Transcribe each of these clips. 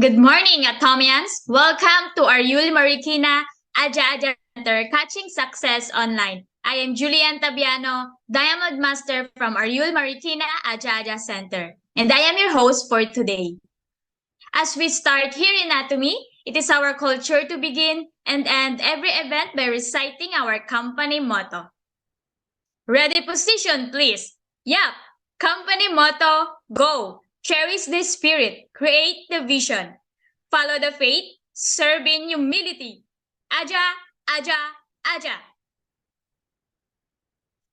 Good morning, Atomians! Welcome to Ariul Marikina Aja Center Catching Success Online. I am Julian Tabiano, Diamond Master from Ariul Marikina Aja Center, and I am your host for today. As we start here in Atomy, it is our culture to begin and end every event by reciting our company motto. Ready position, please. Yup, company motto, go. Cherish the spirit, create the vision. Follow the faith, serve in humility. Aja, aja, aja.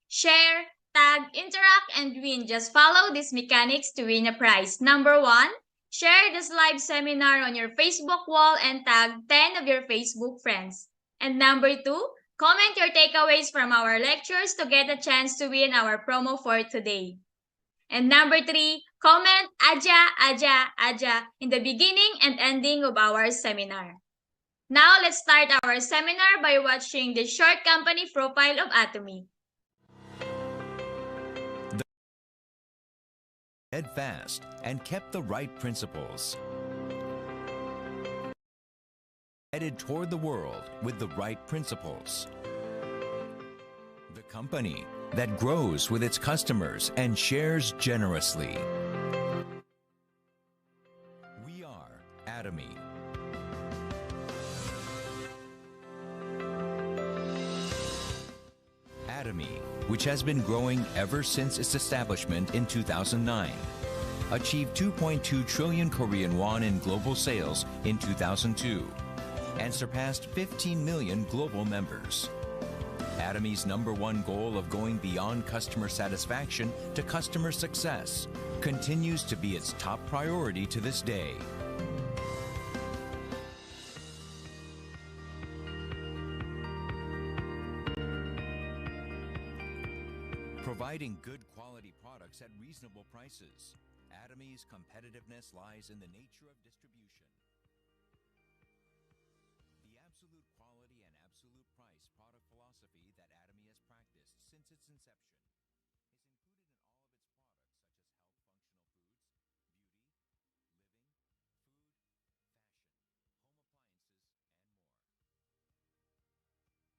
Share, tag, interact, and win. Just follow these mechanics to win a prize. Number 1, share this live seminar on your Facebook wall and tag 10 of your Facebook friends. And number 2, comment your takeaways from our lectures to get a chance to win our promo for today. And number 3, comment Aja, Aja, Aja in the beginning and ending of our seminar. Now let's start our seminar by watching the short company profile of Atomy. Steadfast and kept the right principles. Headed toward the world with the right principles. The company that grows with its customers and shares generously. We are Atomy. Atomy, which has been growing ever since its establishment in 2009, achieved 2.2 trillion Korean won in global sales in 2002 and surpassed 15 million global members. Atomy's #1 goal of going beyond customer satisfaction to customer success continues to be its top priority to this day. Providing good quality products at reasonable prices. Atomy's competitiveness lies in the nature of distribution. The absolute quality and absolute price product philosophy that Atomy has practiced since its inception is included in all of its products such as health functional foods, beauty, living, food, fashion, home appliances, and more. Atomy Hemohim surpassed 2 trillion Korean won in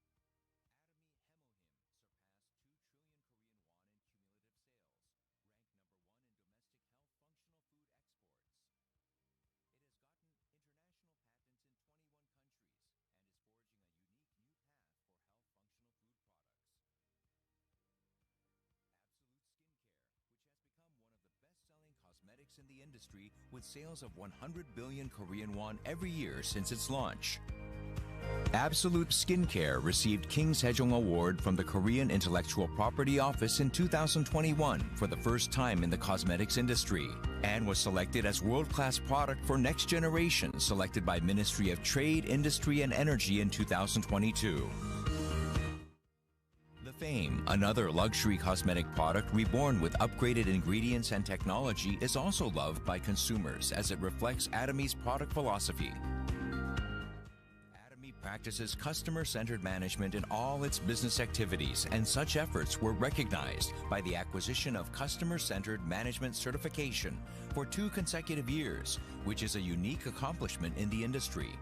cumulative sales, ranked #1 in domestic health functional food exports. It has gotten international patents in 21 countries and is forging a unique new path for health functional food products. Absolute Skincare, which has become one of the best-selling cosmetics in the industry with sales of 100 billion Korean won every year since its launch. Absolute Skincare received King Sejong Award from the Korean Intellectual Property Office in 2021 for the first time in the cosmetics industry and was selected as world-class product for next generation selected by Ministry of Trade, Industry and Energy in 2022. The Fame, another luxury cosmetic product reborn with upgraded ingredients and technology, is also loved by consumers as it reflects Atomy's product philosophy. Practices customer-centered management in all its business activities, and such efforts were recognized by the acquisition of Customer-Centered Management Certification for 2 consecutive years, which is a unique accomplishment in the industry.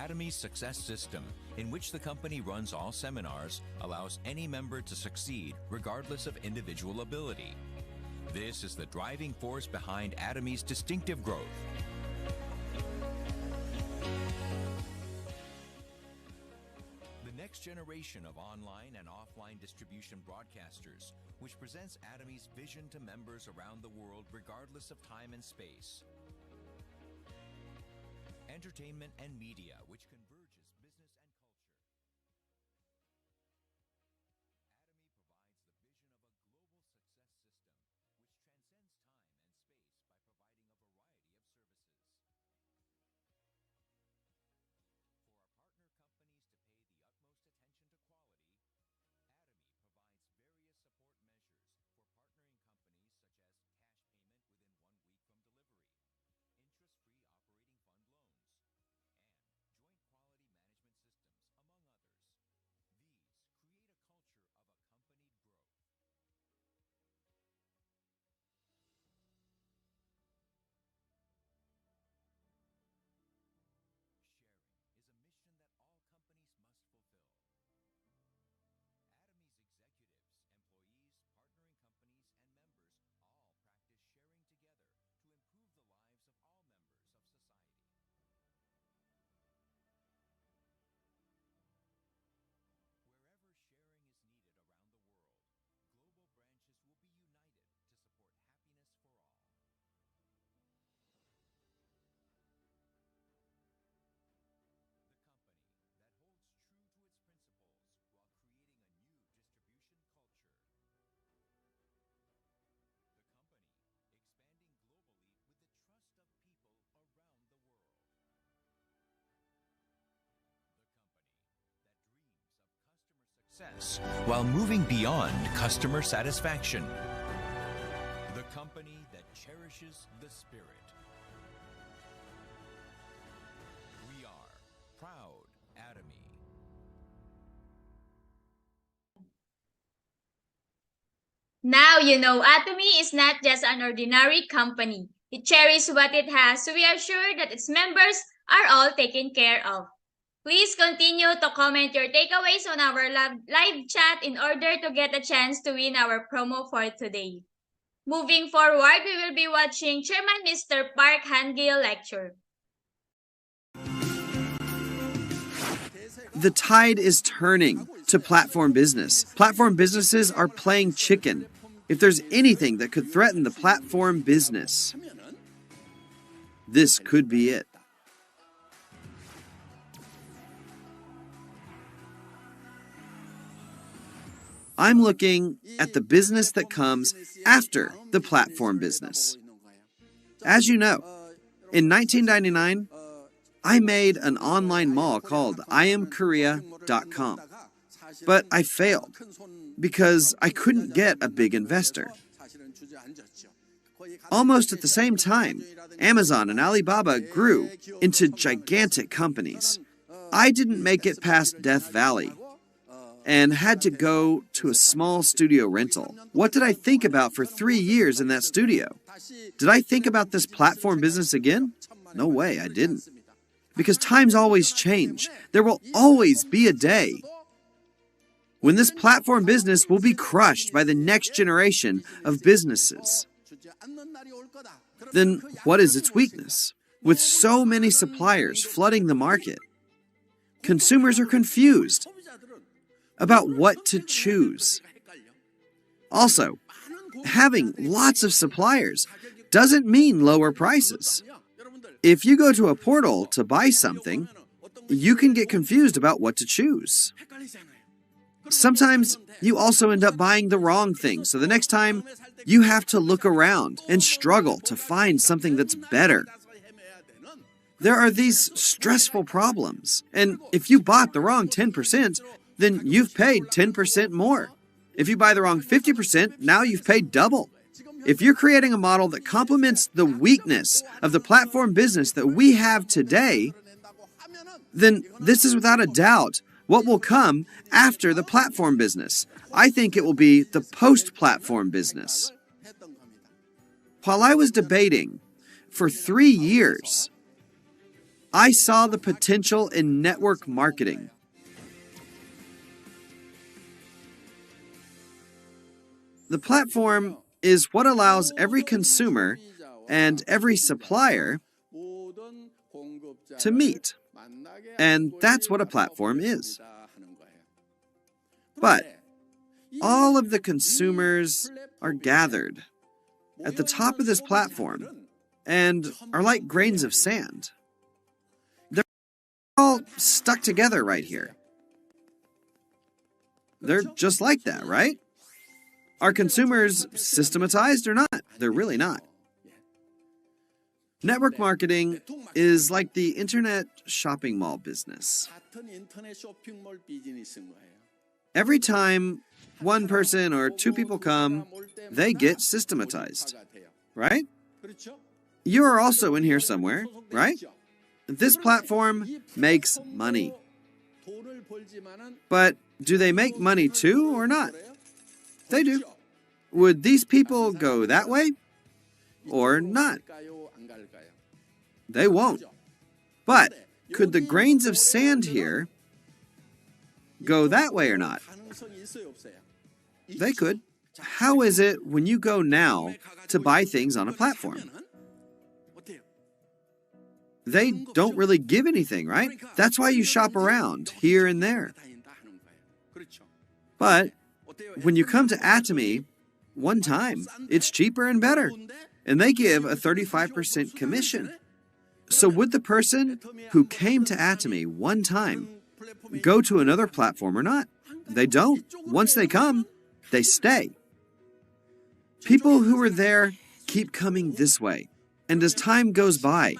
Atomy's success system, in which the company runs all seminars, allows any member to succeed regardless of individual ability. This is the driving force behind Atomy's distinctive growth. The next generation of online and offline distribution broadcasters, which presents Atomy's vision to members around the world regardless of time and space. Entertainment and media, which converges business and culture. Success while moving beyond customer satisfaction. The company that cherishes the spirit. We are proud Atomy. Now you know Atomy is not just an ordinary company. It cherishes what it has, so we are sure that its members are all taken care of. Please continue to comment your takeaways on our live chat in order to get a chance to win our promo for today. Moving forward, we will be watching Chairman Mr. Park Han-gil lecture. The tide is turning to platform business. Platform businesses are playing chicken. If there's anything that could threaten the platform business, this could be it. I'm looking at the business that comes after the platform business. As you know, in 1999, I made an online mall called IamKorea.com, but I failed because I couldn't get a big investor. Almost at the same time, Amazon and Alibaba grew into gigantic companies. I didn't make it past Death Valley and had to go to a small studio rental. What did I think about for 3 years in that studio? Did I think about this platform business again? No way, I didn't. Because times always change. There will always be a day when this platform business will be crushed by the next generation of businesses. Then what is its weakness? With so many suppliers flooding the market, consumers are confused about what to choose. Also, having lots of suppliers doesn't mean lower prices. If you go to a portal to buy something, you can get confused about what to choose. Sometimes you also end up buying the wrong thing, so the next time you have to look around and struggle to find something that's better. There are these stressful problems, and if you bought the wrong 10%, then you've paid 10% more. If you buy the wrong 50%, now you've paid double. If you're creating a model that complements the weakness of the platform business that we have today, then this is without a doubt what will come after the platform business. I think it will be the post-platform business. While I was debating for 3 years I saw the potential in network marketing. The platform is what allows every consumer and every supplier to meet. And that's what a platform is. But all of the consumers are gathered at the top of this platform and are like grains of sand. They're all stuck together right here. They're just like that, right? Are consumers systematized or not? They're really not. Network marketing is like the internet shopping mall business. Every time one person or two people come, they get systematized, right? You are also in here somewhere, right? This platform makes money. But do they make money too or not? They do. Would these people go that way or not? They won't. But could the grains of sand here go that way or not? They could. How is it when you go now to buy things on a platform? They don't really give anything, right? That's why you shop around here and there. But when you come to Atomy, one time, it's cheaper and better. And they give a 35% commission. So would the person who came to Atomy one time go to another platform or not? They don't. Once they come, they stay. People who are there keep coming this way. And as time goes by,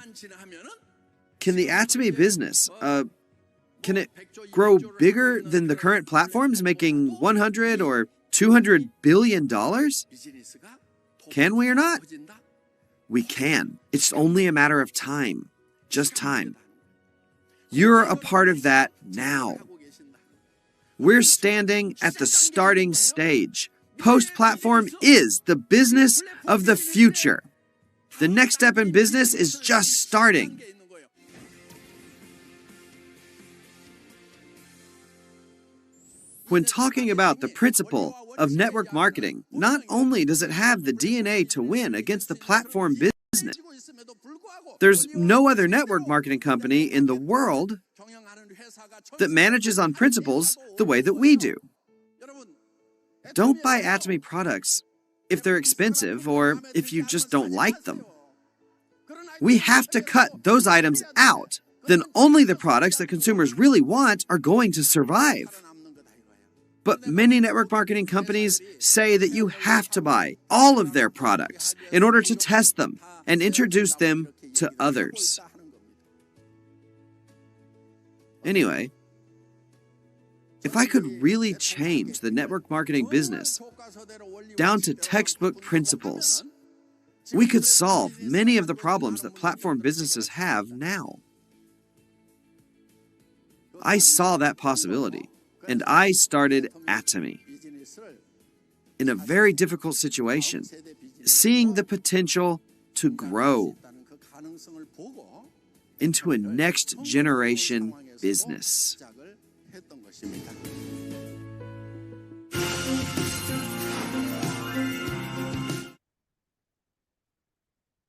can the Atomy business, can it grow bigger than the current platforms, making $100 or $200 billion? Can we or not? We can. It's only a matter of time. Just time. You're a part of that now. We're standing at the starting stage. Post-platform is the business of the future. The next step in business is just starting. When talking about the principle of network marketing, not only does it have the DNA to win against the platform business, there's no other network marketing company in the world that manages on principles the way that we do. Don't buy Atomy products if they're expensive or if you just don't like them. We have to cut those items out. Then only the products that consumers really want are going to survive. But many network marketing companies say that you have to buy all of their products in order to test them and introduce them to others. Anyway, if I could really change the network marketing business down to textbook principles, we could solve many of the problems that platform businesses have now. I saw that possibility. And I started Atomy in a very difficult situation, seeing the potential to grow into a next generation business.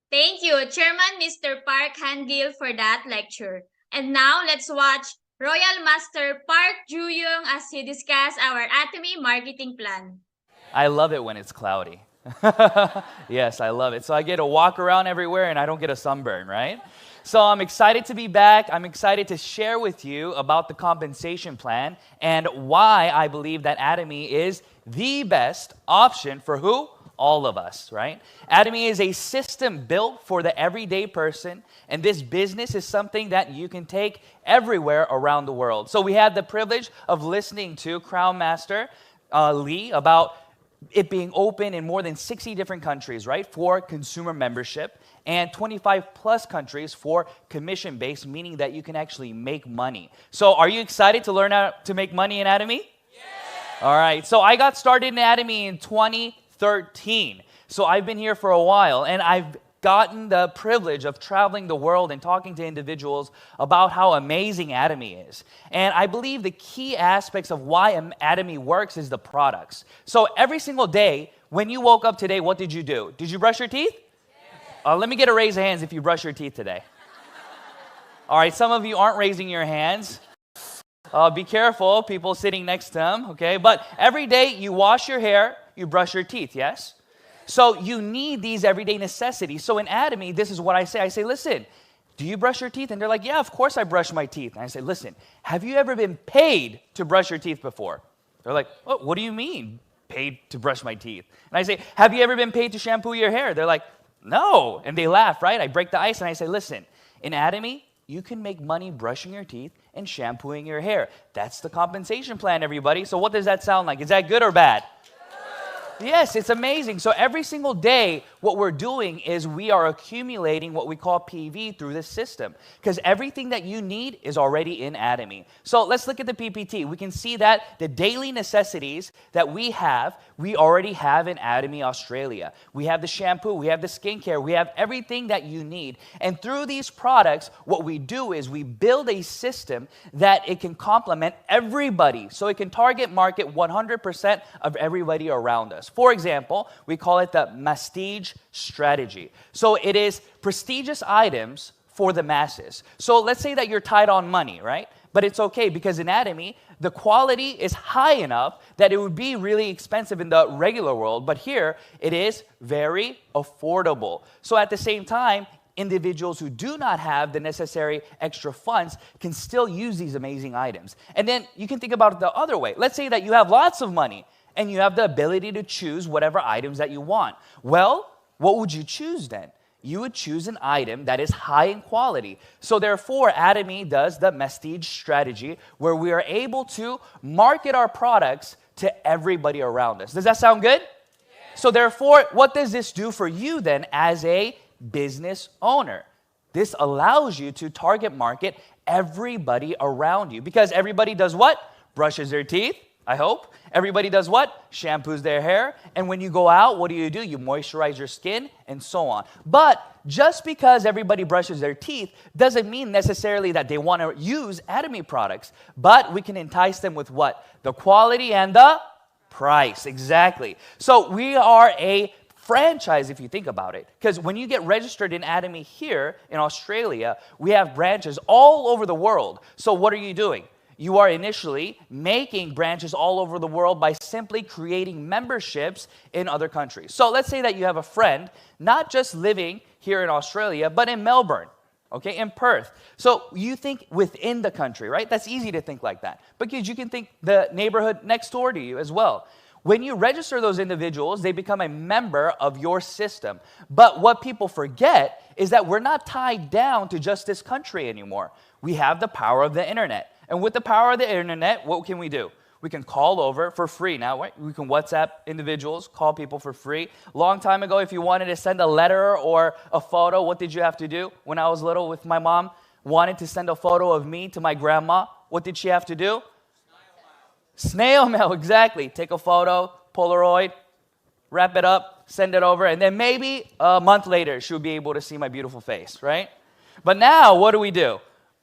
Thank you, Chairman Mr. Park Hangil, for that lecture. And now let's watch Royal Master Park Ju-young as he discusses our Atomy marketing plan. I love it when it's cloudy. Yes, I love it. So I get to walk around everywhere and I don't get a sunburn, right? So I'm excited to be back. I'm excited to share with you about the compensation plan and why I believe that Atomy is the best option for who? All of us, right? Atomy is a system built for the everyday person, and this business is something that you can take everywhere around the world. So we had the privilege of listening to Crown Master Lee about it being open in more than 60 different countries, right, for consumer membership, and 25 plus countries for commission-based, meaning that you can actually make money. So are you excited to learn how to make money in Atomy? Yeah. All right, so I got started in Atomy in 2013. So I've been here for a while, and I've gotten the privilege of traveling the world and talking to individuals about how amazing Atomy is. And I believe the key aspects of why Atomy works is the products. So every single day, when you woke up today, what did you do? Did you brush your teeth? Yes. Let me get a raise of hands if you brush your teeth today. All right, some of you aren't raising your hands. Be careful, people sitting next to them, okay? But every day you wash your hair, you brush your teeth, yes? So you need these everyday necessities. So in Atomy, this is what I say. I say, listen, do you brush your teeth? And they're like, yeah, of course I brush my teeth. And I say, listen, have you ever been paid to brush your teeth before? They're like, oh, what do you mean, paid to brush my teeth? And I say, have you ever been paid to shampoo your hair? They're like, no. And they laugh, right? I break the ice and I say, listen, in Atomy, you can make money brushing your teeth and shampooing your hair. That's the compensation plan, everybody. So what does that sound like? Is that good or bad? Yes, it's amazing. So every single day, what we're doing is we are accumulating what we call PV through this system, because everything that you need is already in Atomy. So let's look at the PPT. We can see that the daily necessities that we already have in Atomy Australia. We have the shampoo, we have the skincare, we have everything that you need. And through these products, what we do is we build a system that it can complement everybody. So it can target market 100% of everybody around us. For example, we call it the Prestige strategy. So it is prestigious items for the masses. So let's say that you're tight on money, right? But it's okay because in Atomy, the quality is high enough that it would be really expensive in the regular world. But here, it is very affordable. So at the same time, individuals who do not have the necessary extra funds can still use these amazing items. And then you can think about it the other way. Let's say that you have lots of money and you have the ability to choose whatever items that you want. Well, what would you choose then? You would choose an item that is high in quality. So therefore, Atomy does the Prestige strategy where we are able to market our products to everybody around us. Does that sound good? Yeah. So therefore, what does this do for you then as a business owner? This allows you to target market everybody around you, because everybody does what? Brushes their teeth, I hope. Everybody does what? Shampoos their hair. And when you go out, what do? You moisturize your skin and so on. But just because everybody brushes their teeth doesn't mean necessarily that they want to use Atomy products. But we can entice them with what? The quality and the price. Exactly. So we are a franchise, if you think about it. Because when you get registered in Atomy here in Australia, we have branches all over the world. So what are you doing? You are initially making branches all over the world by simply creating memberships in other countries. So let's say that you have a friend, not just living here in Australia, but in Melbourne, okay, in Perth. So you think within the country, right? That's easy to think like that. Because you can think the neighborhood next door to you as well. When you register those individuals, they become a member of your system. But what people forget is that we're not tied down to just this country anymore. We have the power of the internet. And with the power of the internet, what can we do? We can call over for free now. Right? We can WhatsApp individuals, call people for free. Long time ago, if you wanted to send a letter or a photo, what did you have to do? When I was little with my mom, wanted to send a photo of me to my grandma, what did she have to do? Snail mail, exactly. Take a photo, Polaroid, wrap it up, send it over, and then maybe a month later, she'll be able to see my beautiful face, right? But now, what do?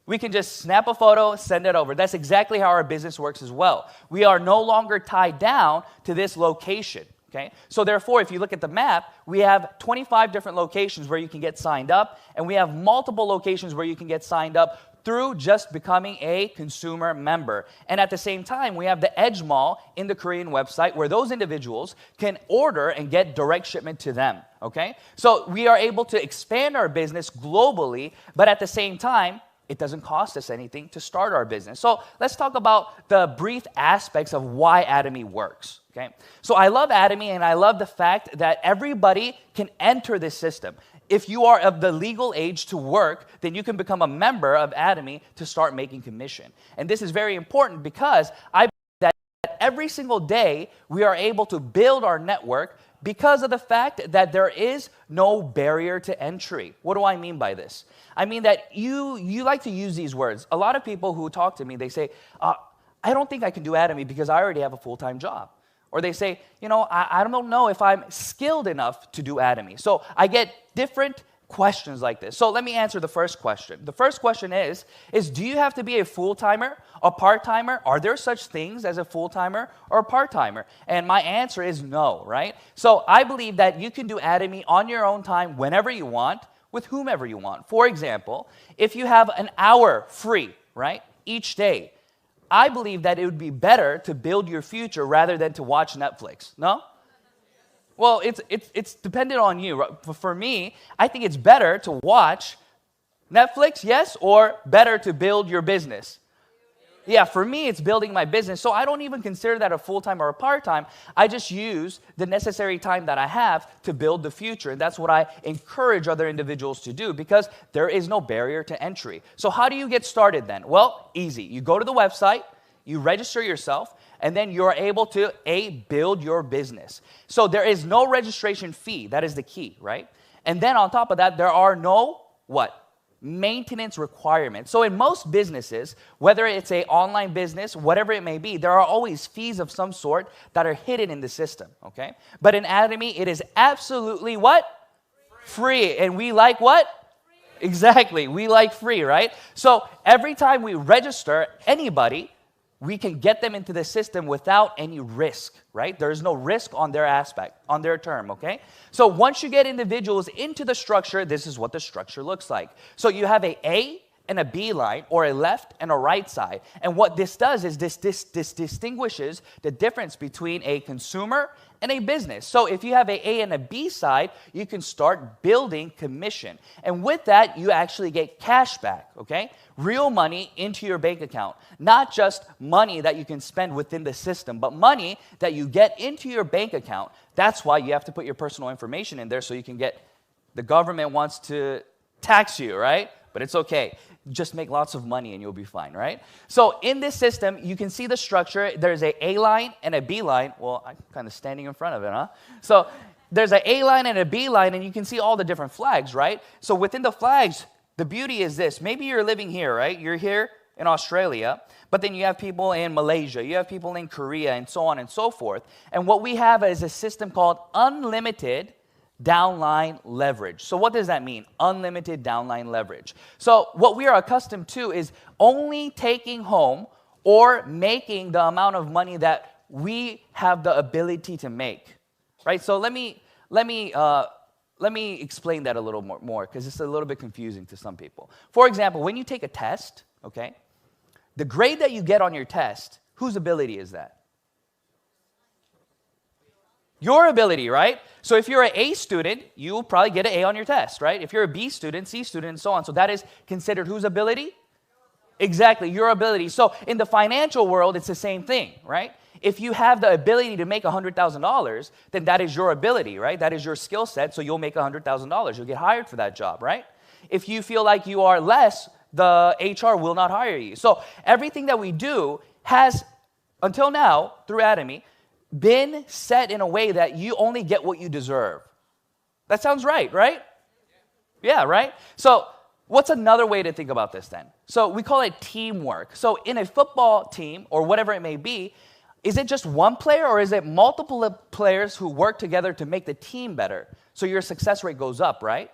We can just snap a photo, send it over. That's exactly how our business works as well. We are no longer tied down to this location, okay? So therefore, if you look at the map, we have 25 different locations where you can get signed up, and we have multiple locations where you can get signed up through just becoming a consumer member. And at the same time, we have the Edge Mall in the Korean website where those individuals can order and get direct shipment to them, okay? So we are able to expand our business globally, but at the same time, it doesn't cost us anything to start our business. So let's talk about the brief aspects of why Atomy works, okay? So I love Atomy, and I love the fact that everybody can enter this system. If you are of the legal age to work, then you can become a member of Atomy to start making commission. And this is very important because I believe that every single day we are able to build our network because of the fact that there is no barrier to entry. What do I mean by this? I mean that you like to use these words. A lot of people who talk to me, they say, I don't think I can do Atomy because I already have a full-time job. Or they say, I don't know if I'm skilled enough to do Atomy. So I get different questions like this. So let me answer the first question. The first question is do you have to be a full-timer, a part-timer? Are there such things as a full-timer or a part-timer? And my answer is no, right? So I believe that you can do Atomy on your own time whenever you want, with whomever you want. For example, if you have an hour free, right, each day, I believe that it would be better to build your future rather than to watch Netflix. No? Well, it's dependent on you. For me, I think it's better to watch Netflix, yes, or better to build your business. Yeah, for me, it's building my business. So I don't even consider that a full-time or a part-time. I just use the necessary time that I have to build the future. And that's what I encourage other individuals to do because there is no barrier to entry. So how do you get started then? Well, easy. You go to the website, you register yourself, and then you're able to, build your business. So there is no registration fee. That is the key, right? And then on top of that, there are no, maintenance requirements. So in most businesses, whether it's an online business, whatever it may be, there are always fees of some sort that are hidden in the system, okay? But in Atomy, it is absolutely what? Free. And we like what? Exactly. We like free, right? So every time we register anybody, we can get them into the system without any risk, right? There's no risk on their aspect, on their term, okay? So once you get individuals into the structure, this is what the structure looks like. So you have A and a B line, or a left and a right side. And what this does is this distinguishes the difference between a consumer and a business. So if you have A and a B side, you can start building commission. And with that, you actually get cash back, okay? Real money into your bank account. Not just money that you can spend within the system, but money that you get into your bank account. That's why you have to put your personal information in there so you can get, the government wants to tax you, right? But it's okay. Just make lots of money and you'll be fine, right? So in this system, you can see the structure. There's a line and a B line. Well, I'm kind of standing in front of it, huh? So there's a A line and a B line, and you can see all the different flags, right? So within the flags, the beauty is this. Maybe you're living here, right? You're here in Australia, but then you have people in Malaysia, you have people in Korea, and so on and so forth. And what we have is a system called unlimited downline leverage. So what does that mean? Unlimited downline leverage. So what we are accustomed to is only taking home or making the amount of money that we have the ability to make, right? So let me explain that a little more because it's a little bit confusing to some people. For example, when you take a test, okay, the grade that you get on your test, whose ability is that? Your ability, right? So if you're an A student, you will probably get an A on your test, right? If you're a B student, C student, and so on. So that is considered whose ability? Exactly, your ability. So in the financial world, it's the same thing, right? If you have the ability to make $100,000, then that is your ability, right? That is your skill set, so you'll make $100,000. You'll get hired for that job, right? If you feel like you are less, the HR will not hire you. So everything that we do has, until now, through Atomy, been set in a way that you only get what you deserve. That sounds right, right? Yeah, right? So what's another way to think about this then? So we call it teamwork. So in a football team, or whatever it may be, is it just one player or is it multiple players who work together to make the team better? So your success rate goes up, right?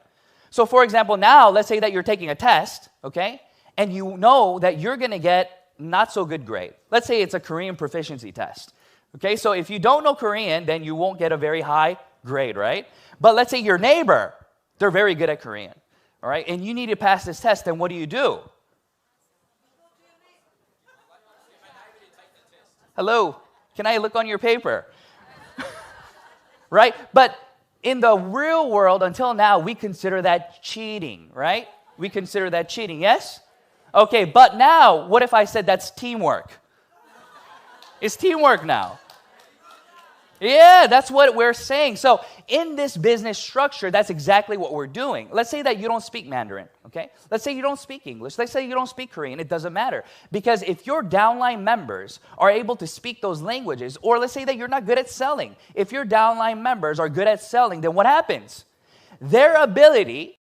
So for example, now let's say that you're taking a test, okay? And you know that you're going to get not so good grade. Let's say it's a Korean proficiency test. Okay, so if you don't know Korean, then you won't get a very high grade, right? But let's say your neighbor, they're very good at Korean, all right? And you need to pass this test, then what do? Hello, can I look on your paper? Right? But in the real world, until now, we consider that cheating, right? We consider that cheating, yes? Okay, but now, what if I said that's teamwork? It's teamwork now. Yeah, that's what we're saying. So in this business structure, that's exactly what we're doing. Let's say that you don't speak Mandarin, okay? Let's say you don't speak English. Let's say you don't speak Korean. It doesn't matter. Because if your downline members are able to speak those languages, or let's say that you're not good at selling. If your downline members are good at selling, then what happens? Their ability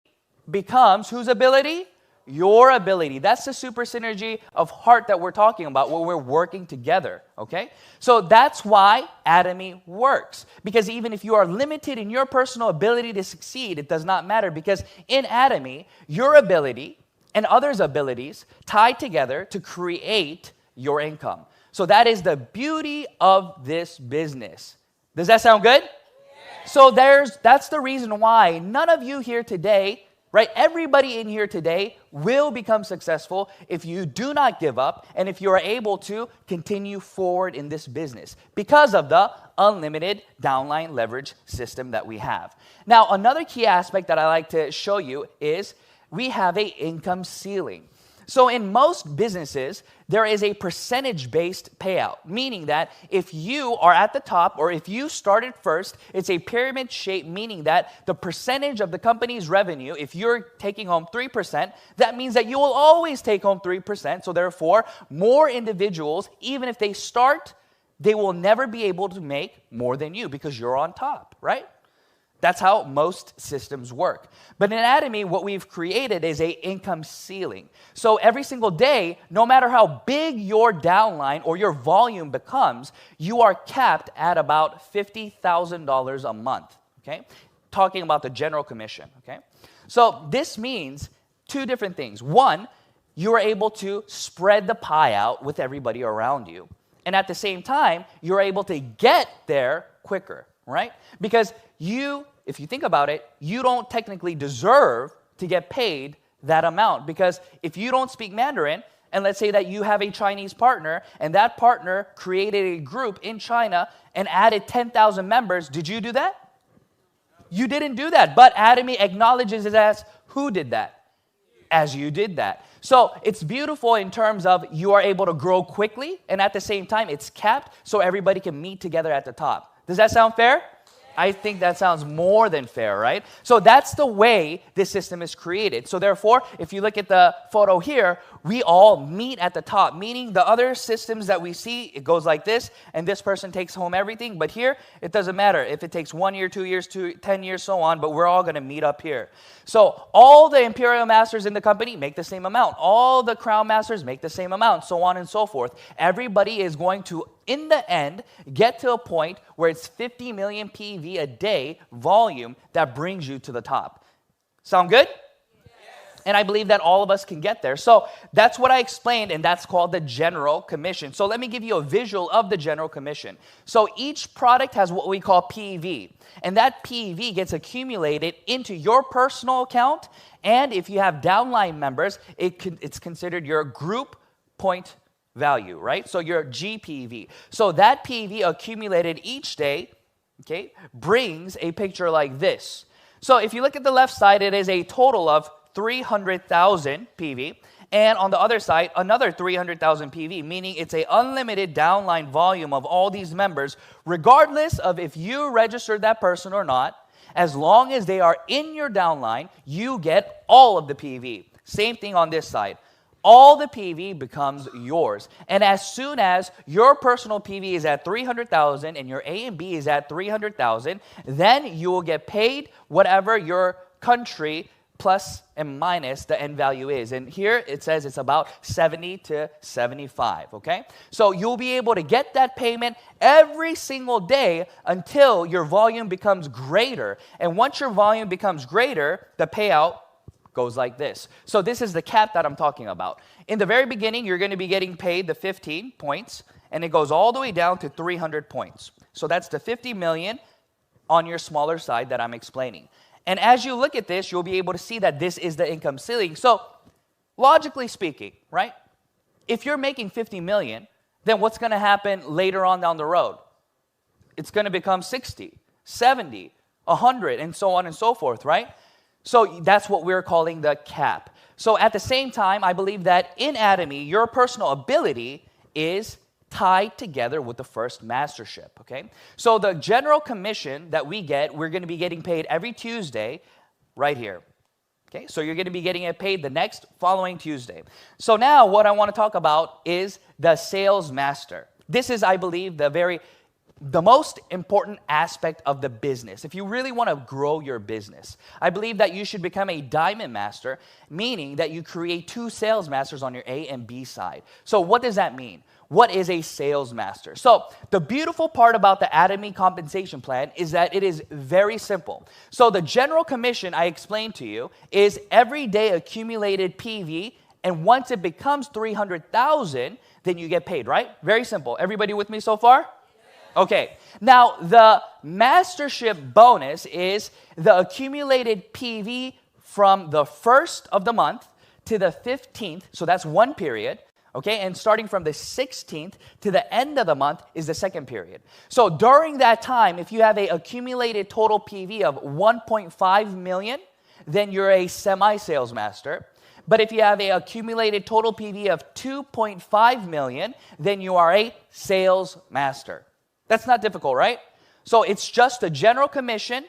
becomes whose ability? your ability. That's the super synergy of heart that we're talking about, where we're working together, okay? So that's why Atomy works. Because even if you are limited in your personal ability to succeed, it does not matter, because in Atomy, your ability and others' abilities tie together to create your income. So that is the beauty of this business. Does that sound good? Yes. So that's the reason why none of you here today, right? Everybody in here today will become successful if you do not give up and if you are able to continue forward in this business because of the unlimited downline leverage system that we have. Now, another key aspect that I like to show you is we have an income ceiling. So in most businesses, there is a percentage-based payout, meaning that if you are at the top or if you started first, it's a pyramid shape, meaning that the percentage of the company's revenue, if you're taking home 3%, that means that you will always take home 3%. So therefore, more individuals, even if they start, they will never be able to make more than you because you're on top, right? That's how most systems work. But in Atomy, what we've created is an income ceiling. So every single day, no matter how big your downline or your volume becomes, you are capped at about $50,000 a month, okay? Talking about the general commission, okay? So this means two different things. One, you are able to spread the pie out with everybody around you. And at the same time, you're able to get there quicker, right? Because if you think about it, you don't technically deserve to get paid that amount. Because if you don't speak Mandarin, and let's say that you have a Chinese partner, and that partner created a group in China and added 10,000 members, did you do that? You didn't do that. But Atomy acknowledges it as who did that? As you did that. So it's beautiful in terms of you are able to grow quickly, and at the same time, it's capped so everybody can meet together at the top. Does that sound fair? I think that sounds more than fair, right? So that's the way this system is created. So therefore, if you look at the photo here, we all meet at the top, meaning the other systems that we see, it goes like this, and this person takes home everything. But here, it doesn't matter if it takes 1 year, 2 years, 10 years, so on, but we're all going to meet up here. So all the Imperial Masters in the company make the same amount. All the Crown Masters make the same amount, so on and so forth. Everybody is going to, in the end, get to a point where it's 50 million PV a day volume that brings you to the top. Sound good? And I believe that all of us can get there. So that's what I explained, and that's called the general commission. So let me give you a visual of the general commission. So each product has what we call PV, and that PV gets accumulated into your personal account, and if you have downline members, it's considered your group point value, right? So your GPV. So that PV accumulated each day, okay, brings a picture like this. So if you look at the left side, it is a total of 300,000 PV, and on the other side, another 300,000 PV, meaning it's an unlimited downline volume of all these members, regardless of if you registered that person or not. As long as they are in your downline, you get all of the PV. Same thing on this side. All the PV becomes yours. And as soon as your personal PV is at 300,000 and your A and B is at 300,000, then you will get paid whatever your country plus and minus the end value is. And here it says it's about 70 to 75, okay? So you'll be able to get that payment every single day until your volume becomes greater. And once your volume becomes greater, the payout goes like this. So this is the cap that I'm talking about. In the very beginning, you're going to be getting paid the 15 points, and it goes all the way down to 300 points. So that's the 50 million on your smaller side that I'm explaining. And as you look at this, you'll be able to see that this is the income ceiling. So logically speaking, right? If you're making 50 million, then what's going to happen later on down the road? It's going to become 60, 70, 100, and so on and so forth, right? So that's what we're calling the cap. So at the same time, I believe that in Atomy, your personal ability is tied together with the first mastership, okay? So the general commission that we get, we're going to be getting paid every Tuesday right here, okay? So you're going to be getting it paid the next following Tuesday. So now what I want to talk about is the sales master. This is, I believe, the very the most important aspect of the business. If you really want to grow your business, I believe that you should become a diamond master, meaning that you create 2 sales masters on your A and B side. So what does that mean? What is a sales master? So the beautiful part about the Atomy compensation plan is that it is very simple. So the general commission I explained to you is everyday accumulated PV, and once it becomes 300,000, then you get paid, right? Very simple. Everybody with me so far? Okay, now the mastership bonus is the accumulated PV from the 1st of the month to the 15th, so that's one period, okay? And starting from the 16th to the end of the month is the second period. So during that time, if you have an accumulated total PV of 1.5 million, then you're a semi-sales master. But if you have an accumulated total PV of 2.5 million, then you are a sales master. That's not difficult, right? So it's just a general commission.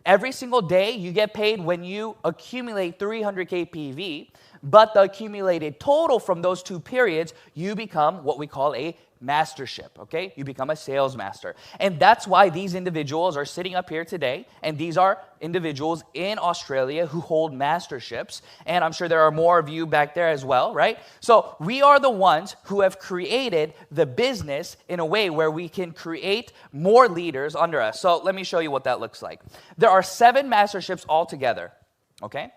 Every single day you get paid when you accumulate 300K PV, but the accumulated total from those 2 periods, you become what we call a mastership, okay? You become a sales master. And that's why these individuals are sitting up here today, and these are individuals in Australia who hold masterships, and I'm sure there are more of you back there as well, right? So we are the ones who have created the business in a way where we can create more leaders under us. So let me show you what that looks like. There are 7 masterships altogether, okay?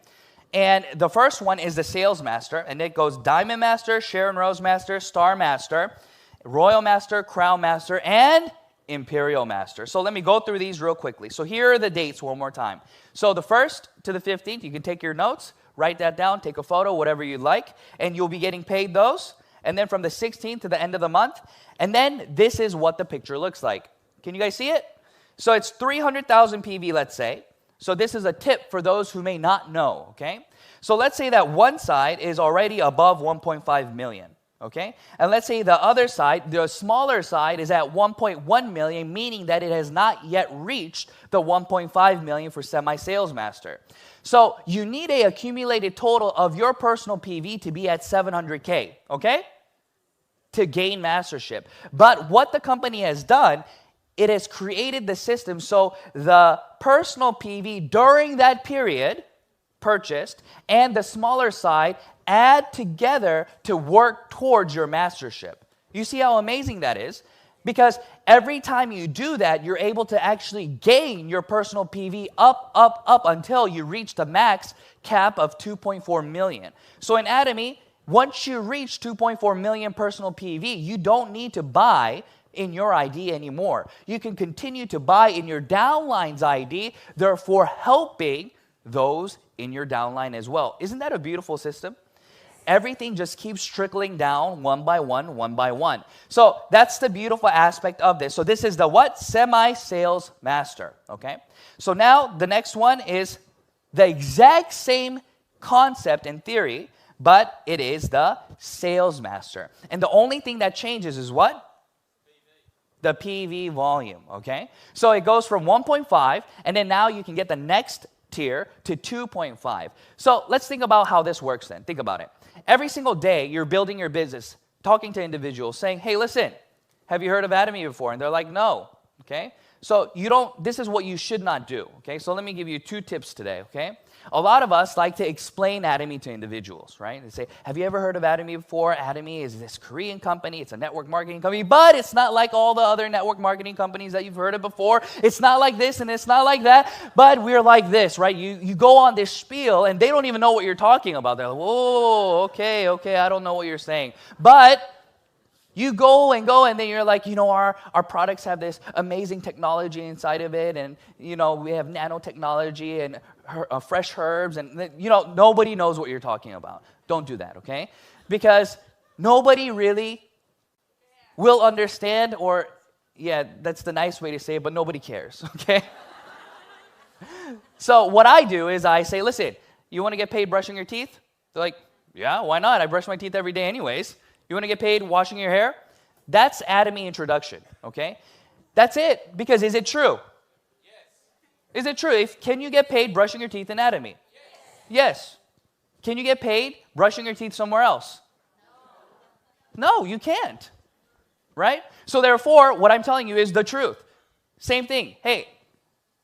And the first one is the sales master, and it goes Diamond Master, Sharon Rose Master, Star Master, Royal Master, Crown Master, and Imperial Master. So let me go through these real quickly. So here are the dates one more time. So the 1st to the 15th, you can take your notes, write that down, take a photo, whatever you'd like, and you'll be getting paid those. And then from the 16th to the end of the month, and then this is what the picture looks like. Can you guys see it? So it's 300,000 PV, let's say. So this is a tip for those who may not know, okay? So let's say that one side is already above 1.5 million. Okay? And let's say the other side, the smaller side, is at 1.1 million, meaning that it has not yet reached the 1.5 million for semi-sales master. So you need an accumulated total of your personal PV to be at 700K, okay? To gain mastership. But what the company has done, it has created the system so the personal PV during that period purchased and the smaller side add together to work towards your mastership. You see how amazing that is? Because every time you do that, you're able to actually gain your personal PV up until you reach the max cap of 2.4 million. So in Atomy, once you reach 2.4 million personal PV, you don't need to buy in your ID anymore. You can continue to buy in your downline's ID, therefore helping those in your downline as well. Isn't that a beautiful system? Everything just keeps trickling down one by one, one by one. So that's the beautiful aspect of this. So this is the what? Semi-sales master, okay? So now the next one is the exact same concept and theory, but it is the sales master. And the only thing that changes is what? The PV volume, okay? So it goes from 1.5, and then now you can get the next tier to 2.5. So let's think about how this works then. Think about it. Every single day, you're building your business, talking to individuals, saying, hey, listen, have you heard of Atomy before? And they're like, no, okay? So this is what you should not do, okay? So let me give you 2 tips today, okay? A lot of us like to explain Atomy to individuals, right? They say, have you ever heard of Atomy before? Atomy is this Korean company. It's a network marketing company, but it's not like all the other network marketing companies that you've heard of before. It's not like this and it's not like that, but we're like this, right? You go on this spiel and they don't even know what you're talking about. They're like, whoa, okay, I don't know what you're saying. But you go, and then you're like, our products have this amazing technology inside of it, and, we have nanotechnology and fresh herbs, and, nobody knows what you're talking about. Don't do that, okay? Because nobody really will understand, or, yeah, that's the nice way to say it, but nobody cares, okay? So what I do is I say, listen, you want to get paid brushing your teeth? They're like, yeah, why not? I brush my teeth every day anyways. You want to get paid washing your hair? That's Atomy introduction, okay? That's it. Because is it true? Yes. Is it true? Can you get paid brushing your teeth in Atomy? Yes. Can you get paid brushing your teeth somewhere else? No, you can't. right? So therefore, what I'm telling you is the truth. Same thing. Hey,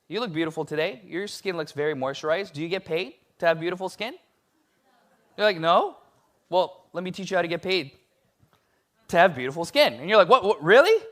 you look beautiful today. Your skin looks very moisturized. Do you get paid to have beautiful skin? You're like, no? Well, let me teach you how to get paid to have beautiful skin. And you're like, what really?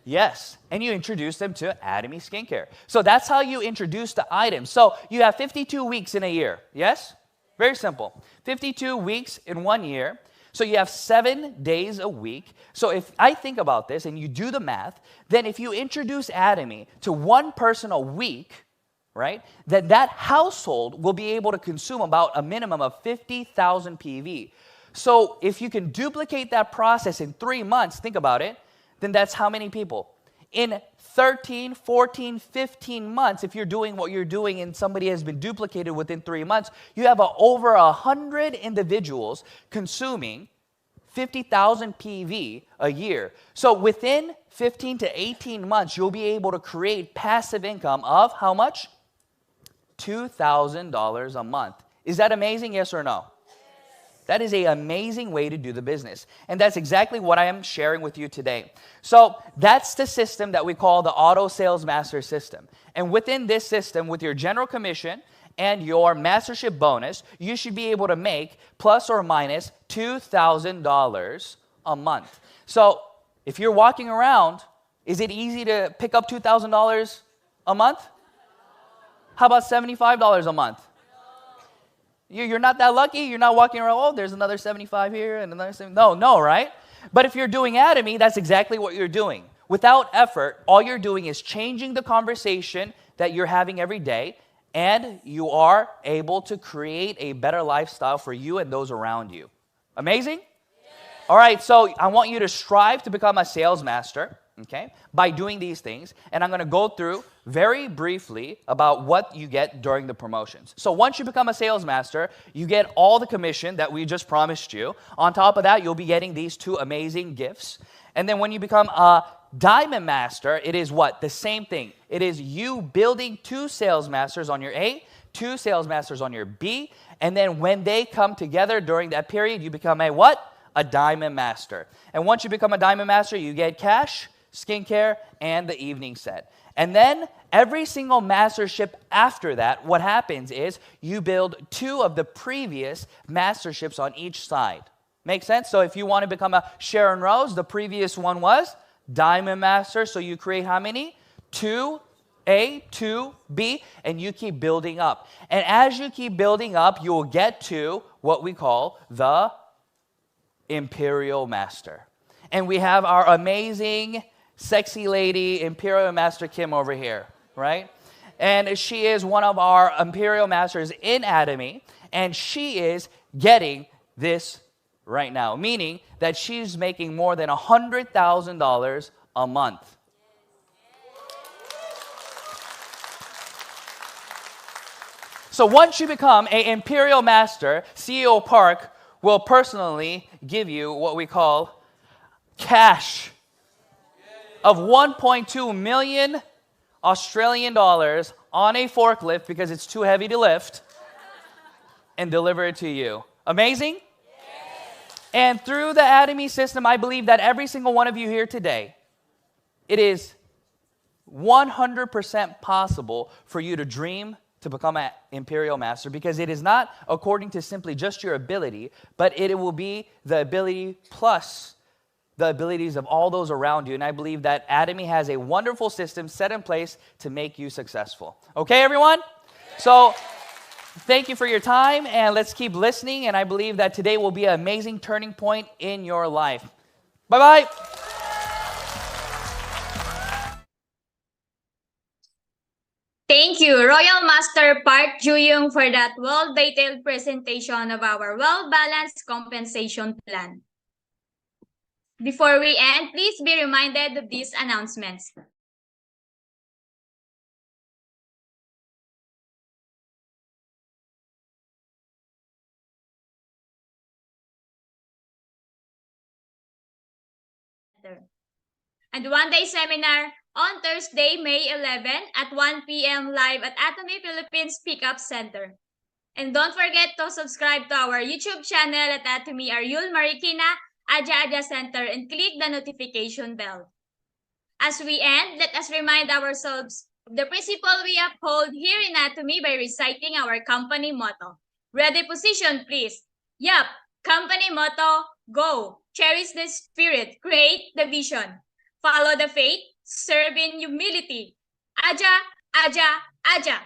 Yes. And you introduce them to Atomy skincare. So that's how you introduce the item. So you have 52 weeks in a year. Yes? Very simple. 52 weeks in 1 year. So you have 7 days a week. So if I think about this and you do the math, then if you introduce Atomy to one person a week, right, then that household will be able to consume about a minimum of 50,000 PV. So if you can duplicate that process in 3 months, think about it, then that's how many people? In 13, 14, 15 months, if you're doing what you're doing and somebody has been duplicated within 3 months, you have over 100 individuals consuming 50,000 PV a year. So within 15 to 18 months, you'll be able to create passive income of how much? $2,000 a month. Is that amazing, yes or no? That is an amazing way to do the business. And that's exactly what I am sharing with you today. So that's the system that we call the Auto Sales Master System. And within this system, with your general commission and your mastership bonus, you should be able to make plus or minus $2,000 a month. So if you're walking around, is it easy to pick up $2,000 a month? How about $75 a month? You're not that lucky. You're not walking around, oh, there's another 75 here and another 70. No, right? But if you're doing Atomy, that's exactly what you're doing. Without effort, all you're doing is changing the conversation that you're having every day, and you are able to create a better lifestyle for you and those around you. Amazing? All right, so I want you to strive to become a sales master, okay, by doing these things. And I'm going to go through very briefly about what you get during the promotions. So once you become a sales master, you get all the commission that we just promised you. On top of that, you'll be getting these 2 amazing gifts. And then when you become a diamond master, it is what? The same thing. It is you building 2 sales masters on your A, 2 sales masters on your B. And then when they come together during that period, you become a what? A diamond master. And once you become a diamond master, you get cash, skincare, and the evening set. And then every single mastership after that, what happens is you build 2 of the previous masterships on each side. Make sense? So if you want to become a Sharon Rose, the previous one was Diamond Master. So you create how many? 2A, 2B, and you keep building up. And as you keep building up, you will get to what we call the Imperial Master. And we have our amazing, sexy lady, Imperial Master Kim over here, right? And she is one of our Imperial Masters in Atomy, and she is getting this right now, meaning that she's making more than $100,000 a month. So once you become an Imperial Master, CEO Park will personally give you what we call cash of 1.2 million Australian dollars on a forklift because it's too heavy to lift and deliver it to you. Amazing? Yes. And through the Atomy system, I believe that every single one of you here today, it is 100% possible for you to dream to become an Imperial Master, because it is not according to simply just your ability, but it will be the ability plus the abilities of all those around you. And I believe that Atomy has a wonderful system set in place to make you successful. Okay, everyone? So thank you for your time, and let's keep listening. And I believe that today will be an amazing turning point in your life. Bye-bye. Thank you, Royal Master Park Ju-young, for that well-detailed presentation of our well-balanced compensation plan. Before we end, please be reminded of these announcements. And one-day seminar on Thursday, May 11 at 1 p.m. live at Atomy Philippines Pickup Center. And don't forget to subscribe to our YouTube channel at Atomy Ariul Marikina Aja Center and click the notification bell. As we end, let us remind ourselves of the principle we uphold here in Atomy by reciting our company motto. Ready position, please. Yup, company motto, go. Cherish the spirit, create the vision. Follow the faith, serve in humility. Aja, Aja, Aja.